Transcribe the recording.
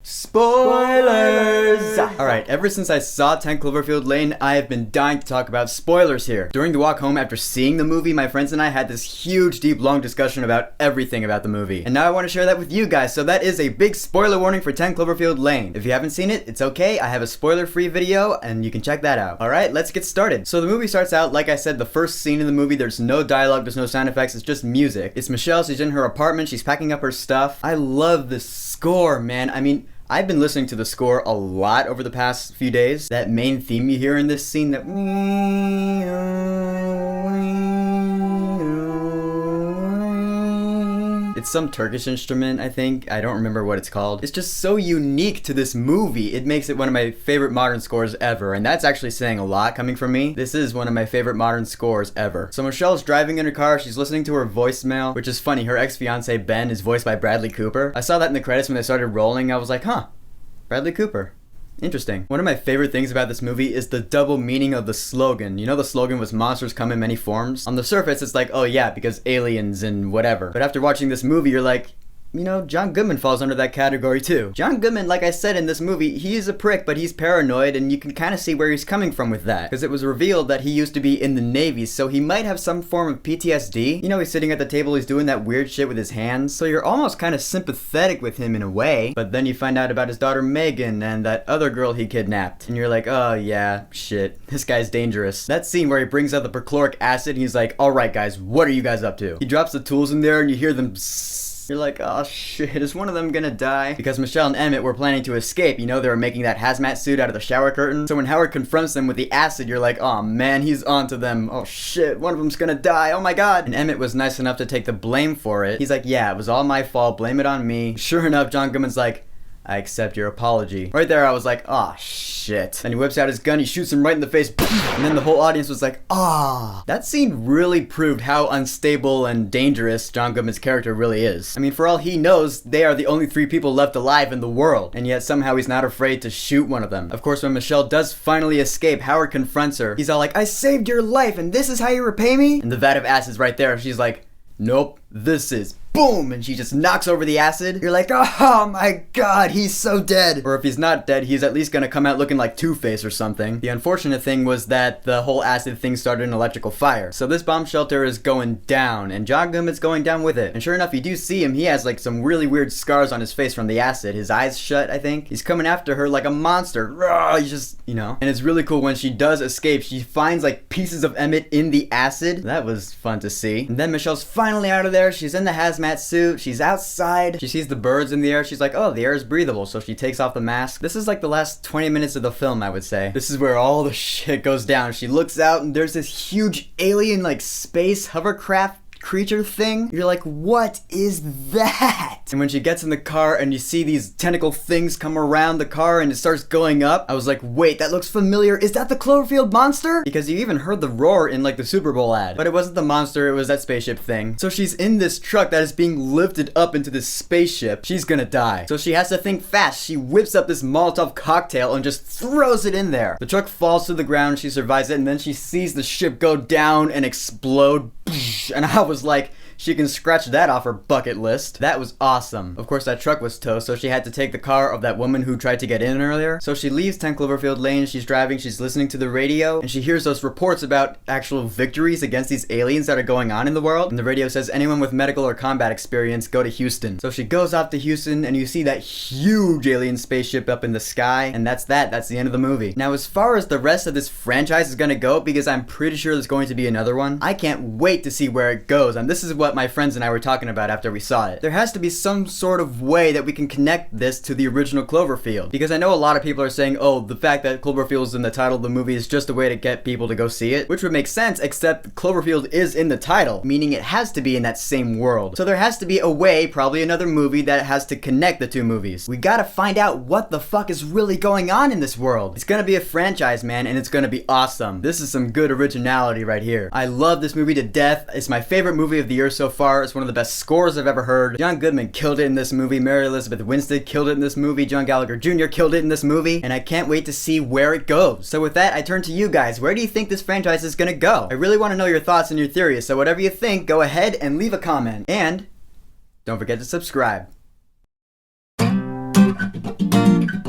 Spoilers! Alright, ever since I saw 10 Cloverfield Lane, I have been dying to talk about spoilers here. During the walk home after seeing the movie, my friends and I had this huge, deep, long discussion about everything about the movie. And now I want to share that with you guys, so that is a big spoiler warning for 10 Cloverfield Lane. If you haven't seen it, it's okay, I have a spoiler-free video, and you can check that out. Alright, let's get started. So the movie starts out, like I said, the first scene in the movie, there's no dialogue, there's no sound effects, it's just music. It's Michelle, she's in her apartment, she's packing up her stuff. I love the score, man. I mean, I've been listening to the score a lot over the past few days. That main theme you hear in this scene, that it's some Turkish instrument, I think. I don't remember what it's called. It's just so unique to this movie. It makes it one of my favorite modern scores ever, and that's actually saying a lot coming from me. This is one of my favorite modern scores ever. So Michelle's driving in her car, she's listening to her voicemail, which is funny. Her ex-fiance Ben is voiced by Bradley Cooper. I saw that in the credits when they started rolling. I was like, huh, Bradley Cooper. Interesting. One of my favorite things about this movie is the double meaning of the slogan. You know, the slogan was monsters come in many forms. On the surface, it's like, oh yeah, because aliens and whatever. But after watching this movie, you're like, you know, John Goodman falls under that category too. John Goodman, like I said in this movie, he's a prick, but he's paranoid, and you can kind of see where he's coming from with that. Because it was revealed that he used to be in the Navy, so he might have some form of PTSD. You know, he's sitting at the table, he's doing that weird shit with his hands, so you're almost kind of sympathetic with him in a way. But then you find out about his daughter Megan and that other girl he kidnapped. And you're like, oh yeah, shit, this guy's dangerous. That scene where he brings out the perchloric acid and he's like, alright guys, what are you guys up to? He drops the tools in there and you hear them You're like, oh shit, is one of them gonna die? Because Michelle and Emmett were planning to escape. You know, they were making that hazmat suit out of the shower curtain. So when Howard confronts them with the acid, you're like, oh man, he's onto them. Oh shit, one of them's gonna die. Oh my god. And Emmett was nice enough to take the blame for it. He's like, yeah, it was all my fault. Blame it on me. Sure enough, John Goodman's like, I accept your apology. Right there, I was like, oh shit. And he whips out his gun, he shoots him right in the face, and then the whole audience was like, ah. That scene really proved how unstable and dangerous John Goodman's character really is. I mean, for all he knows, they are the only 3 people left alive in the world, and yet somehow he's not afraid to shoot one of them. Of course, when Michelle does finally escape, Howard confronts her. He's all like, I saved your life, and this is how you repay me? And the vat of acid's right there, she's like, nope, this is boom, and she just knocks over the acid. You're like, oh my god, he's so dead. Or if he's not dead, he's at least gonna come out looking like Two-Face or something. The unfortunate thing was that the whole acid thing started an electrical fire. So this bomb shelter is going down, and John Goodman's going down with it. And sure enough, you do see him. He has like some really weird scars on his face from the acid. His eyes shut, I think. He's coming after her like a monster. He's just, you know. And it's really cool when she does escape. She finds like pieces of Emmett in the acid. That was fun to see. And then Michelle's finally out of there. She's in the hazmat suit, she's outside, she sees the birds in the air, she's like, oh, the air is breathable, so she takes off the mask. This is like the last 20 minutes of the film, I would say. This is where all the shit goes down. She looks out and there's this huge alien like space hovercraft creature thing. You're like, what is that? And when she gets in the car and you see these tentacle things come around the car and it starts going up, I was like, wait, that looks familiar. Is that the Cloverfield monster? Because you even heard the roar in like the Super Bowl ad. But it wasn't the monster, it was that spaceship thing. So she's in this truck that is being lifted up into this spaceship. She's gonna die. So she has to think fast. She whips up this Molotov cocktail and just throws it in there. The truck falls to the ground, she survives it, and then she sees the ship go down and explode. And I was like, she can scratch that off her bucket list. That was awesome. Of course, that truck was towed, so she had to take the car of that woman who tried to get in earlier. So she leaves 10 Cloverfield Lane, she's driving, she's listening to the radio, and she hears those reports about actual victories against these aliens that are going on in the world. And the radio says, anyone with medical or combat experience, go to Houston. So she goes off to Houston, and you see that huge alien spaceship up in the sky, and that's the end of the movie. Now, as far as the rest of this franchise is gonna go, because I'm pretty sure there's going to be another one, I can't wait to see where it goes, and this is what my friends and I were talking about after we saw it. There has to be some sort of way that we can connect this to the original Cloverfield, because I know a lot of people are saying, oh, the fact that Cloverfield is in the title of the movie is just a way to get people to go see it, which would make sense, except Cloverfield is in the title, meaning it has to be in that same world. So there has to be a way, probably another movie, that has to connect the 2 movies. We gotta find out what the fuck is really going on in this world. It's gonna be a franchise, man, and it's gonna be awesome. This is some good originality right here. I love this movie to death. It's my favorite movie of the year so far. It's one of the best scores I've ever heard. John Goodman killed it in this movie. Mary Elizabeth Winstead killed it in this movie. John Gallagher Jr. killed it in this movie. And I can't wait to see where it goes. So with that, I turn to you guys. Where do you think this franchise is gonna go? I really want to know your thoughts and your theories. So whatever you think, go ahead and leave a comment. And don't forget to subscribe. Bye.